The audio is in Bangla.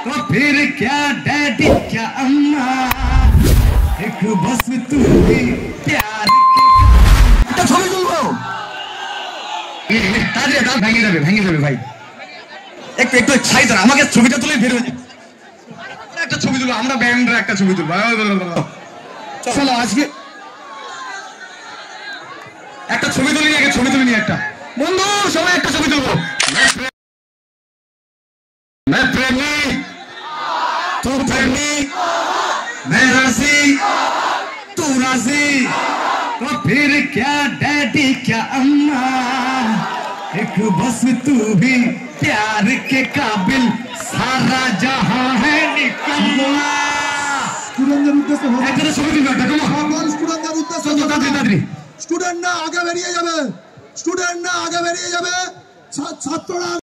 तो फिर क्या डैडी क्या अम्मा, एक बस तू ही प्यार के ছবি তুলবো। তাড়াতাড়ি দাঁত ভেঙে যাবে ভাই। একটু একটু ছাই ধর, আমাকে ছবিটা তুলে বের হয়ে যাবে। একটা ছবি তুলবো, আমরা ব্যান্ডের একটা ছবি তুলবো। চলো আজকে একটা ছবি তুলি নিয়ে, ছবি তুলি নিয়ে একটা বন্ধু সবাই একটা ছবি তুলবো। मैं प्रेमी तू प्रेमी, मैं राजी तू राजी, तो फिर क्या डैडी क्या अम्मा, एक बस तू भी प्यार के काबिल, सारा जहां है निकम्मा। স্টুডেন্টদের উদ্দেশ্যে একটা ছবি তুলবো একটা, সকল স্টুডেন্টদের উদ্দেশ্যে তাড়াতাড়ি স্টুডেন্টরা আগে বেরিয়ে যাবে, স্টুডেন্টরা আগে বেরিয়ে যাবে, ছাত্ররা